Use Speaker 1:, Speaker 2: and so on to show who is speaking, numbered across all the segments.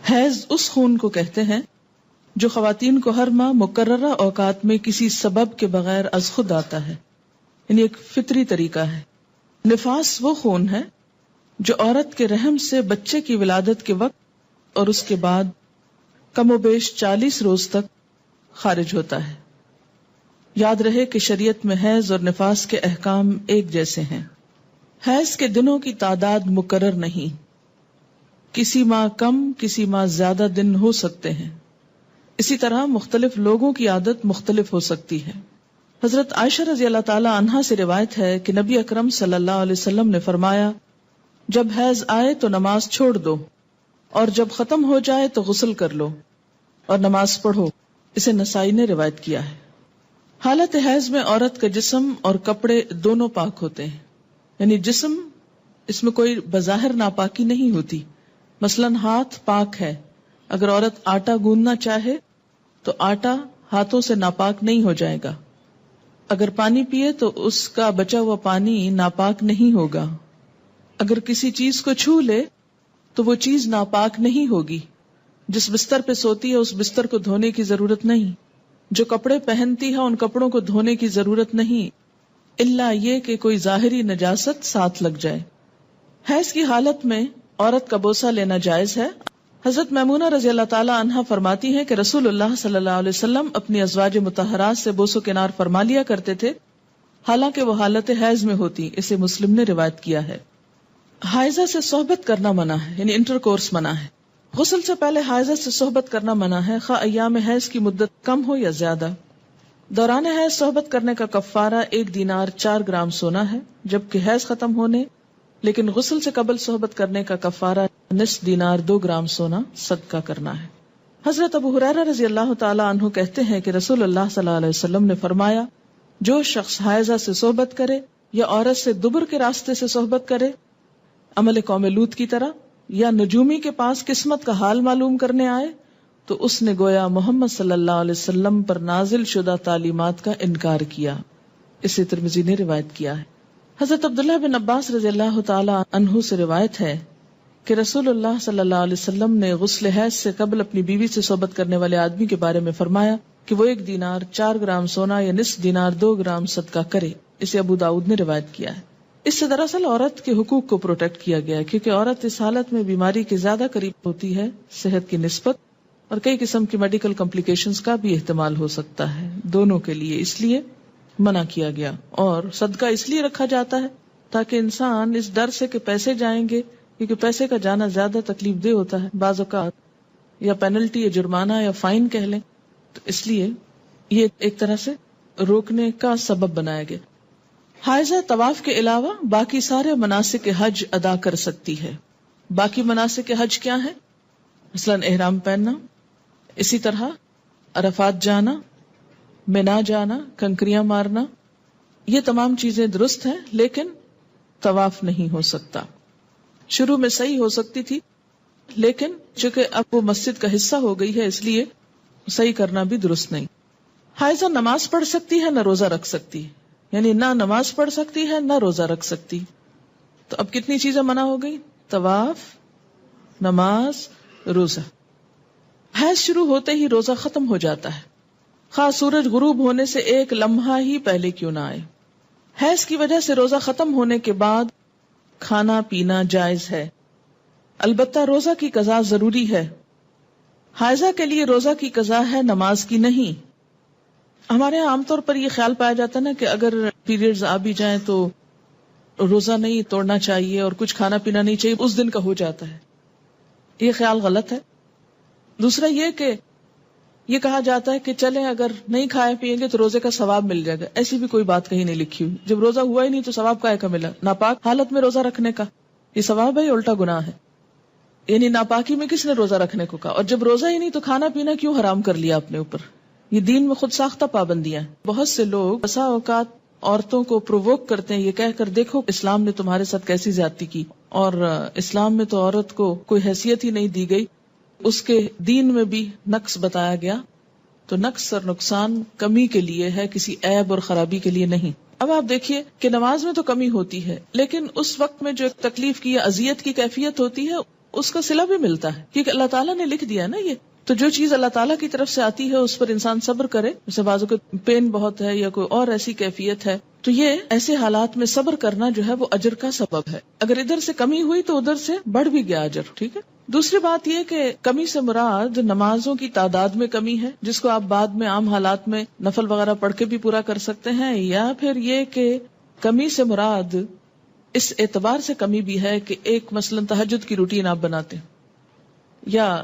Speaker 1: حیض اس خون کو کہتے ہیں جو خواتین کو ہر ماہ مقررہ اوقات میں کسی سبب کے بغیر از خود آتا ہے، یعنی ایک فطری طریقہ ہے۔ نفاس وہ خون ہے جو عورت کے رحم سے بچے کی ولادت کے وقت اور اس کے بعد کم و بیش 40 روز تک خارج ہوتا ہے۔ یاد رہے کہ شریعت میں حیض اور نفاس کے احکام ایک جیسے ہیں۔ حیض کے دنوں کی تعداد مقرر نہیں، کسی ماہ کم کسی ماہ زیادہ دن ہو سکتے ہیں، اسی طرح مختلف لوگوں کی عادت مختلف ہو سکتی ہے۔ حضرت عائشہ رضی اللہ تعالی عنہا سے روایت ہے کہ نبی اکرم صلی اللہ علیہ وسلم نے فرمایا، جب حیض آئے تو نماز چھوڑ دو، اور جب ختم ہو جائے تو غسل کر لو اور نماز پڑھو۔ اسے نسائی نے روایت کیا ہے۔ حالت حیض میں عورت کا جسم اور کپڑے دونوں پاک ہوتے ہیں، یعنی جسم، اس میں کوئی بظاہر ناپاکی نہیں ہوتی۔ مثلا ہاتھ پاک ہے، اگر عورت آٹا گوندنا چاہے تو آٹا ہاتھوں سے ناپاک نہیں ہو جائے گا۔ اگر پانی پیے تو اس کا بچا ہوا پانی ناپاک نہیں ہوگا۔ اگر کسی چیز کو چھو لے تو وہ چیز ناپاک نہیں ہوگی۔ جس بستر پہ سوتی ہے اس بستر کو دھونے کی ضرورت نہیں، جو کپڑے پہنتی ہے ان کپڑوں کو دھونے کی ضرورت نہیں، الا یہ کہ کوئی ظاہری نجاست ساتھ لگ جائے۔ حیض کی حالت میں عورت کا بوسہ لینا جائز ہے۔ حضرت میمونہ رضی اللہ تعالی عنہا فرماتی ہیں کہ رسول اللہ صلی اللہ علیہ وسلم اپنی ازواج مطہرات سے بوس و کنار فرما لیا کرتے تھے، حالانکہ وہ حالت حیض میں ہوتی۔ اسے مسلم نے روایت کیا ہے۔ حائضہ سے صحبت کرنا منع ہے، یعنی انٹر کورس منع ہے۔ غسل سے پہلے حائضہ سے صحبت کرنا منع ہے، خواہ ایام حیض کی مدت کم ہو یا زیادہ۔ دوران حیض صحبت کرنے کا کفارہ 1 دینار 4 گرام سونا ہے، جبکہ حیض ختم ہونے لیکن غسل سے قبل صحبت کرنے کا کفارہ نصف دینار 2 گرام سونا صدقہ کرنا ہے۔ حضرت ابو ہریرہ رضی اللہ تعالی عنہ کہتے ہیں کہ رسول اللہ صلی اللہ علیہ وسلم نے فرمایا، جو شخص حائضہ سے صحبت کرے یا عورت سے دبر کے راستے سے صحبت کرے، عمل قوم لوط کی طرح، یا نجومی کے پاس قسمت کا حال معلوم کرنے آئے، تو اس نے گویا محمد صلی اللہ علیہ وسلم پر نازل شدہ تعلیمات کا انکار کیا۔ اسے ترمذی نے روایت کیا ہے۔ حضرت عبداللہ بن عباس رضی اللہ تعالی عنہ سے روایت ہے کہ رسول اللہ صلی اللہ علیہ وسلم نے غسل حیض سے قبل اپنی بیوی سے صحبت کرنے والے آدمی کے بارے میں فرمایا کہ وہ 1 دینار 4 گرام سونا یا نصف دینار 2 گرام صدقہ کرے۔ اسے ابو داؤد نے روایت کیا ہے۔ اس سے دراصل عورت کے حقوق کو پروٹیکٹ کیا گیا ہے، کیونکہ عورت اس حالت میں بیماری کے زیادہ قریب ہوتی ہے صحت کی نسبت، اور کئی قسم کی میڈیکل کمپلیکیشنز کا بھی احتمال ہو سکتا ہے دونوں کے لیے، اس لیے منع کیا گیا۔ اور صدقہ اس لیے رکھا جاتا ہے تاکہ انسان اس ڈر سے کہ پیسے جائیں گے، کیونکہ پیسے کا جانا زیادہ تکلیف دہ ہوتا ہے بعض اوقات، یا پینلٹی یا جرمانہ یا فائن کہہ لیں، تو اس لیے یہ ایک طرح سے روکنے کا سبب بنایا گیا۔ حائضہ طواف کے علاوہ باقی سارے مناسک حج ادا کر سکتی ہے۔ باقی مناسک حج کیا ہیں؟ مثلا احرام پہننا، اسی طرح عرفات جانا، منا جانا، کنکریاں مارنا، یہ تمام چیزیں درست ہیں، لیکن طواف نہیں ہو سکتا۔ شروع میں صحیح ہو سکتی تھی، لیکن چونکہ اب وہ مسجد کا حصہ ہو گئی ہے، اس لیے صحیح کرنا بھی درست نہیں۔ حائضہ نماز پڑھ سکتی ہے، نہ روزہ رکھ سکتی، یعنی نہ نماز پڑھ سکتی ہے نہ روزہ رکھ سکتی۔ تو اب کتنی چیزیں منع ہو گئی؟ طواف، نماز، روزہ۔ حیض شروع ہوتے ہی روزہ ختم ہو جاتا ہے، خواہ سورج غروب ہونے سے 1 لمحہ ہی پہلے کیوں نہ آئے۔ حیض کی وجہ سے روزہ ختم ہونے کے بعد کھانا پینا جائز ہے، البتہ روزہ کی قضا ضروری ہے۔ حائضہ کے لیے روزہ کی قضا ہے، نماز کی نہیں۔ ہمارے یہاں عام طور پر یہ خیال پایا جاتا ہے نا کہ اگر پیریڈز آ بھی جائیں تو روزہ نہیں توڑنا چاہیے اور کچھ کھانا پینا نہیں چاہیے، اس دن کا ہو جاتا ہے۔ یہ خیال غلط ہے۔ دوسرا یہ کہ یہ کہا جاتا ہے کہ چلیں اگر نہیں کھائے پیئیں گے تو روزے کا ثواب مل جائے گا، ایسی بھی کوئی بات کہیں نہیں لکھی ہوئی۔ جب روزہ ہوا ہی نہیں تو ثواب کائے کا ملا؟ ناپاک حالت میں روزہ رکھنے کا یہ ثواب ہے یا الٹا گناہ ہے؟ یعنی ناپاکی میں کس نے روزہ رکھنے کو کہا؟ اور جب روزہ ہی نہیں تو کھانا پینا کیوں حرام کر لیا اپنے اوپر؟ یہ دین میں خود ساختہ پابندیاں ہیں۔ بہت سے لوگ بسا اوقات عورتوں کو پرووک کرتے ہیں یہ کہہ کر، دیکھو اسلام نے تمہارے ساتھ کیسی زیادتی کی، اور اسلام میں تو عورت کو کوئی حیثیت ہی نہیں دی گئی، اس کے دین میں بھی نقص بتایا گیا۔ تو نقص اور نقصان کمی کے لیے ہے، کسی عیب اور خرابی کے لیے نہیں۔ اب آپ دیکھیے کہ نماز میں تو کمی ہوتی ہے، لیکن اس وقت میں جو تکلیف کی یا اذیت کی کیفیت ہوتی ہے اس کا صلہ بھی ملتا ہے، کیونکہ اللہ تعالیٰ نے لکھ دیا نا یہ. تو جو چیز اللہ تعالیٰ کی طرف سے آتی ہے اس پر انسان صبر کرے. جیسے بازو کو پین بہت ہے یا کوئی اور ایسی کیفیت ہے، تو یہ ایسے حالات میں صبر کرنا جو ہے وہ اجر کا سبب ہے. اگر ادھر سے کمی ہوئی تو ادھر سے بڑھ بھی گیا اجر. ٹھیک ہے. دوسری بات یہ کہ کمی سے مراد نمازوں کی تعداد میں کمی ہے، جس کو آپ بعد میں عام حالات میں نفل وغیرہ پڑھ کے بھی پورا کر سکتے ہیں، یا پھر یہ کہ کمی سے مراد اس اعتبار سے کمی بھی ہے کہ ایک مثلاً تہجد کی روٹین آپ بناتے ہیں یا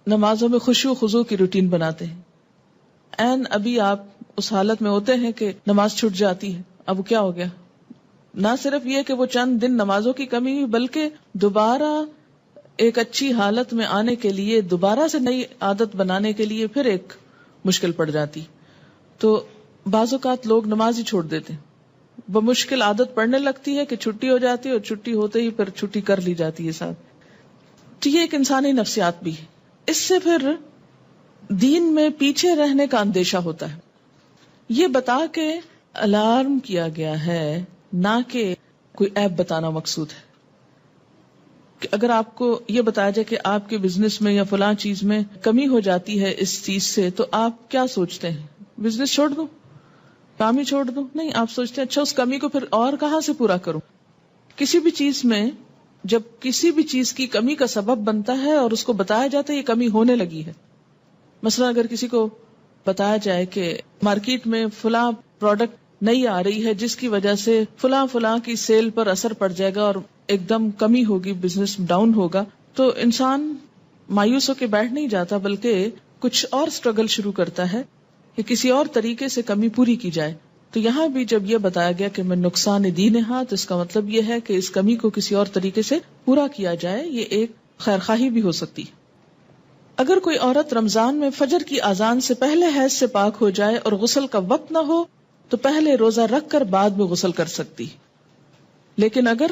Speaker 1: نمازوں میں خشوع و خضوع کی روٹین بناتے ہیں. ابھی آپ اس حالت میں ہوتے ہیں کہ نماز چھوٹ جاتی ہے. اب کیا ہو گیا؟ نہ صرف یہ کہ وہ چند دن نمازوں کی کمی ہوئی، بلکہ دوبارہ ایک اچھی حالت میں آنے کے لیے، دوبارہ سے نئی عادت بنانے کے لیے پھر ایک مشکل پڑ جاتی. تو بعض اوقات لوگ نماز ہی چھوڑ دیتے ہیں، بمشکل عادت پڑنے لگتی ہے کہ چھٹی ہو جاتی ہے، اور چھٹی ہوتے ہی پھر چھٹی کر لی جاتی ہے ساتھ. تو یہ ایک انسانی نفسیات بھی ہے. اس سے پھر دین میں پیچھے رہنے کا اندیشہ ہوتا ہے. یہ بتا کے الارم کیا گیا ہے، نہ کہ کوئی عیب بتانا مقصود ہے. کہ اگر آپ کو یہ بتایا جائے کہ آپ کے بزنس میں یا فلاں چیز میں کمی ہو جاتی ہے اس چیز سے، تو آپ کیا سوچتے ہیں؟ بزنس چھوڑ دوں، کام ہی چھوڑ دوں؟ نہیں، آپ سوچتے ہیں اچھا اس کمی کو پھر اور کہاں سے پورا کروں. کسی بھی چیز میں جب کسی بھی چیز کی کمی کا سبب بنتا ہے اور اس کو بتایا جاتا ہے یہ کمی ہونے لگی ہے. مثلا اگر کسی کو بتایا جائے کہ مارکیٹ میں فلاں پروڈکٹ نہیں آ رہی ہے جس کی وجہ سے فلاں کی سیل پر اثر پڑ جائے گا اور ایک دم کمی ہوگی، بزنس ڈاؤن ہوگا، تو انسان مایوس ہو کے بیٹھ نہیں جاتا، بلکہ کچھ اور سٹرگل شروع کرتا ہے کہ کسی اور طریقے سے کمی پوری کی جائے. تو یہاں بھی جب یہ بتایا گیا کہ میں نقصان دین ہے، تو اس کا مطلب یہ ہے کہ اس کمی کو کسی اور طریقے سے پورا کیا جائے. یہ ایک خیرخواہی بھی ہو سکتی. اگر کوئی عورت رمضان میں فجر کی اذان سے پہلے حیض سے پاک ہو جائے اور غسل کا وقت نہ ہو تو پہلے روزہ رکھ کر بعد میں غسل کر سکتی. لیکن اگر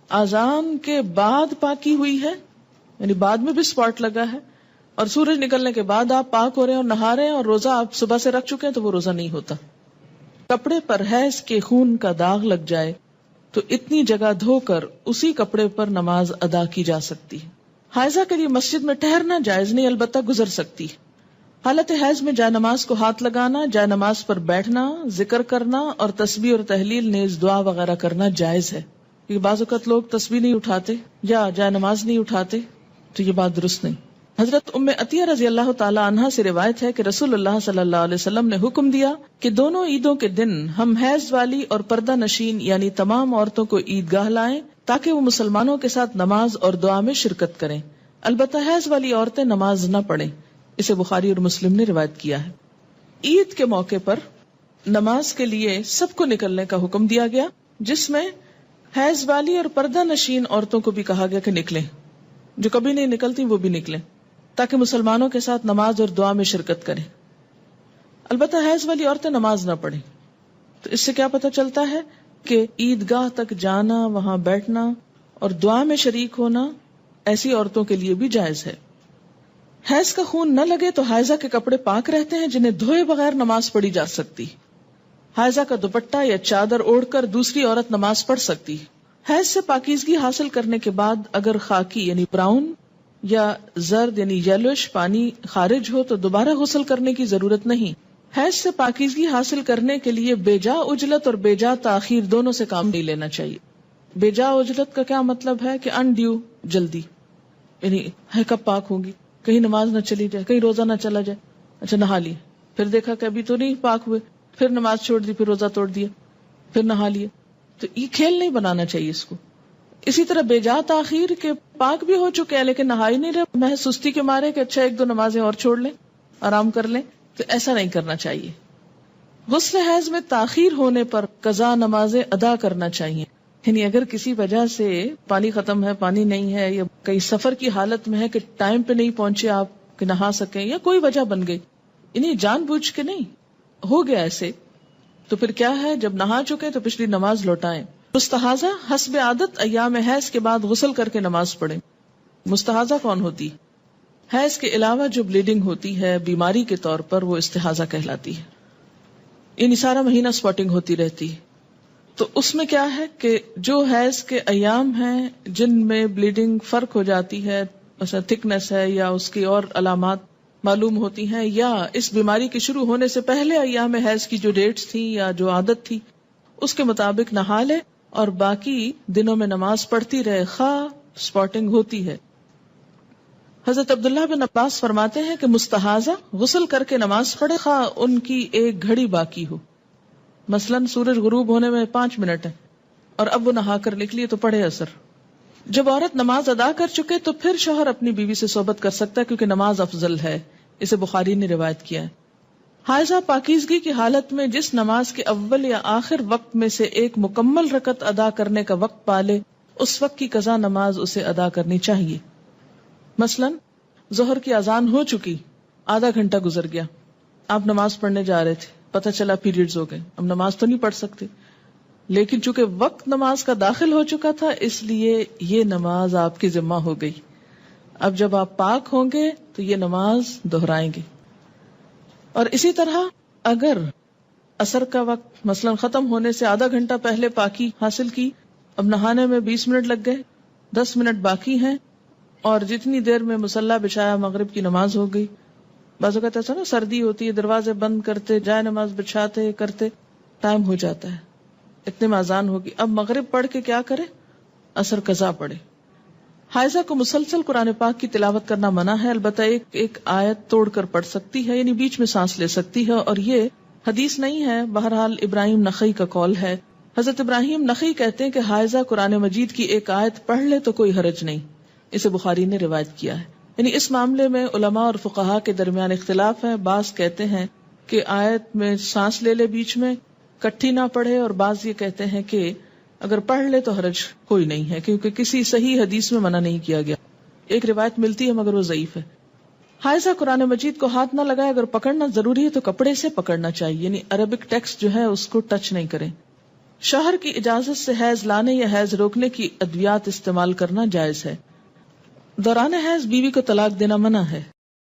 Speaker 1: اذان کے بعد پاکی ہوئی ہے، یعنی بعد میں بھی سپاٹ لگا ہے، اور سورج نکلنے کے بعد آپ پاک ہو رہے ہیں اور نہا رہے ہیں اور روزہ آپ صبح سے رکھ چکے ہیں، تو وہ روزہ نہیں ہوتا. کپڑے پر حیض کے خون کا داغ لگ جائے تو اتنی جگہ دھو کر اسی کپڑے پر نماز ادا کی جا سکتی. حائضہ کے لیے مسجد میں ٹہرنا جائز نہیں، البتہ گزر سکتی. حالت حیض میں جائے نماز کو ہاتھ لگانا، جائے نماز پر بیٹھنا، ذکر کرنا اور تسبیح اور تحلیل نیز دعا وغیرہ کرنا جائز ہے. کیونکہ بعض اوقات لوگ تسبیح نہیں اٹھاتے یا جائے نماز نہیں اٹھاتے، تو یہ بات درست نہیں. حضرت ام عطیہ رضی اللہ تعالی عنہا سے روایت ہے کہ رسول اللہ صلی اللہ علیہ وسلم نے حکم دیا کہ دونوں عیدوں کے دن ہم حیض والی اور پردہ نشین یعنی تمام عورتوں کو عیدگاہ لائیں تاکہ وہ مسلمانوں کے ساتھ نماز اور دعا میں شرکت کریں. البتہ حیض والی عورتیں نماز نہ پڑھیں. اسے بخاری اور مسلم نے روایت کیا ہے. عید کے موقع پر نماز کے لیے سب کو نکلنے کا حکم دیا گیا، جس میں حیض والی اور پردہ نشین عورتوں کو بھی کہا گیا کہ نکلیں. جو کبھی نہیں نکلتی وہ بھی نکلیں تاکہ مسلمانوں کے ساتھ نماز اور دعا میں شرکت کریں. البتہ حیض والی عورتیں نماز نہ پڑھیں. تو اس سے کیا پتہ چلتا ہے کہ عیدگاہ تک جانا، وہاں بیٹھنا اور دعا میں شریک ہونا ایسی عورتوں کے لیے بھی جائز ہے. حیض کا خون نہ لگے تو حائضہ کے کپڑے پاک رہتے ہیں جنہیں دھوئے بغیر نماز پڑھی جا سکتی. حائضہ کا دوپٹہ یا چادر اوڑھ کر دوسری عورت نماز پڑھ سکتی. حیض سے پاکیزگی حاصل کرنے کے بعد اگر خاکی یعنی براؤن یا زرد یعنی یلوش پانی خارج ہو تو دوبارہ غسل کرنے کی ضرورت نہیں. حیض سے پاکیزگی حاصل کرنے کے لیے بیجا عجلت اور بیجا تاخیر دونوں سے کام نہیں لینا چاہیے. بیجا عجلت کا کیا مطلب ہے کہ انڈیو جلدی، یعنی ہے کب پاک ہوں گی، کہیں نماز نہ چلی جائے، کہیں روزہ نہ چلا جائے. اچھا نہا لی، پھر دیکھا کہ ابھی تو نہیں پاک ہوئے، پھر نماز چھوڑ دی، پھر روزہ توڑ دیا، پھر نہا لیے. تو یہ کھیل نہیں بنانا چاہیے اس کو. اسی طرح بیجا تاخیر کے پاک بھی ہو چکے ہیں لیکن نہا ہی نہیں رہے، محض سستی کے مارے کہ اچھا ایک دو نمازیں اور چھوڑ لیں، آرام کر لیں، تو ایسا نہیں کرنا چاہیے. غسل حیض میں تاخیر ہونے پر قضا نمازیں ادا کرنا چاہیے. یعنی اگر کسی وجہ سے پانی ختم ہے، پانی نہیں ہے، یا کئی سفر کی حالت میں ہے کہ ٹائم پہ نہیں پہنچے آپ کہ نہا سکیں، یا کوئی وجہ بن گئی، یعنی جان بوجھ کے نہیں ہو گیا ایسے، تو پھر کیا ہے، جب نہا چکے تو پچھلی نماز لوٹائیں. مستحاضہ حسب عادت ایام حیض کے بعد غسل کر کے نماز پڑھیں. مستحاضہ کون ہوتی؟ حیض کے علاوہ جو بلیڈنگ ہوتی ہے بیماری کے طور پر، وہ استحاضہ کہلاتی ہے. یعنی سارا مہینہ سپاٹنگ ہوتی رہتی ہے. تو اس میں کیا ہے کہ جو حیض کے ایام ہیں جن میں بلیڈنگ فرق ہو جاتی ہے، مثلا تھکنس ہے یا اس کی اور علامات معلوم ہوتی ہیں، یا اس بیماری کے شروع ہونے سے پہلے ایام حیض کی جو ڈیٹس تھی یا جو عادت تھی اس کے مطابق نہا لے اور باقی دنوں میں نماز پڑھتی رہے خواہ سپاٹنگ ہوتی ہے۔ حضرت عبداللہ بن عباس فرماتے ہیں کہ مستحاضہ غسل کر کے نماز پڑھے خواہ ان کی ایک گھڑی باقی ہو، مثلاً سورج غروب ہونے میں 5 منٹ ہے اور اب وہ نہا کر نکلی تو پڑھے اثر۔ جب عورت نماز ادا کر چکے تو پھر شوہر اپنی بیوی سے صحبت کر سکتا ہے کیونکہ نماز افضل ہے، اسے بخاری نے روایت کیا ہے۔ حائضہ پاکیزگی کی حالت میں جس نماز کے اول یا آخر وقت میں سے ایک مکمل رکعت ادا کرنے کا وقت پالے اس وقت کی قضا نماز اسے ادا کرنی چاہیے۔ مثلاً ظہر کی اذان ہو چکی، آدھا گھنٹہ گزر گیا، آپ نماز پڑھنے جا رہے تھے، پتہ چلا پیریڈز ہو گئے، اب نماز تو نہیں پڑھ سکتے، لیکن چونکہ وقت نماز کا داخل ہو چکا تھا اس لیے یہ نماز آپ کی ذمہ ہو گئی۔ اب جب آپ پاک ہوں گے تو یہ نماز دہرائیں گے۔ اور اسی طرح اگر عصر کا وقت مثلا ختم ہونے سے آدھا گھنٹہ پہلے پاکی حاصل کی، اب نہانے میں 20 منٹ لگ گئے، 10 منٹ باقی ہیں، اور جتنی دیر میں مصلی بچھایا مغرب کی نماز ہو گئی۔ بعض اوقات ایسا نا سردی ہوتی ہے، دروازے بند کرتے جائے نماز بچھاتے کرتے ٹائم ہو جاتا ہے، اتنے میں اذان ہوگی، اب مغرب پڑھ کے کیا کرے؟ عصر قضا پڑھے۔ حائضہ کو مسلسل قرآن پاک کی تلاوت کرنا منع ہے، البتہ ایک آیت توڑ کر پڑھ سکتی ہے، یعنی بیچ میں سانس لے سکتی ہے، اور یہ حدیث نہیں ہے، بہرحال ابراہیم نخعی کا قول ہے۔ حضرت ابراہیم نخعی کہتے ہیں کہ حائضہ قرآن مجید کی ایک آیت پڑھ لے تو کوئی حرج نہیں، اسے بخاری نے روایت کیا ہے۔ یعنی اس معاملے میں علماء اور فقہاء کے درمیان اختلاف ہے، بعض کہتے ہیں کہ آیت میں سانس لے لے بیچ میں، کٹھی نہ پڑھے، اور بعض یہ کہتے ہیں کہ اگر پڑھ لے تو حرج کوئی نہیں ہے، کیونکہ کسی صحیح حدیث میں منع نہیں کیا گیا۔ ایک روایت ملتی ہے مگر وہ ضعیف ہے۔ حائضہ قرآن مجید کو ہاتھ نہ لگائے، اگر پکڑنا ضروری ہے تو کپڑے سے پکڑنا چاہیے، یعنی عربک ٹیکسٹ جو ہے اس کو ٹچ نہیں کریں۔ شوہر کی اجازت سے حیض لانے یا حیض روکنے کی ادویات استعمال کرنا جائز ہے۔ دوران حیض بیوی کو طلاق دینا منع ہے،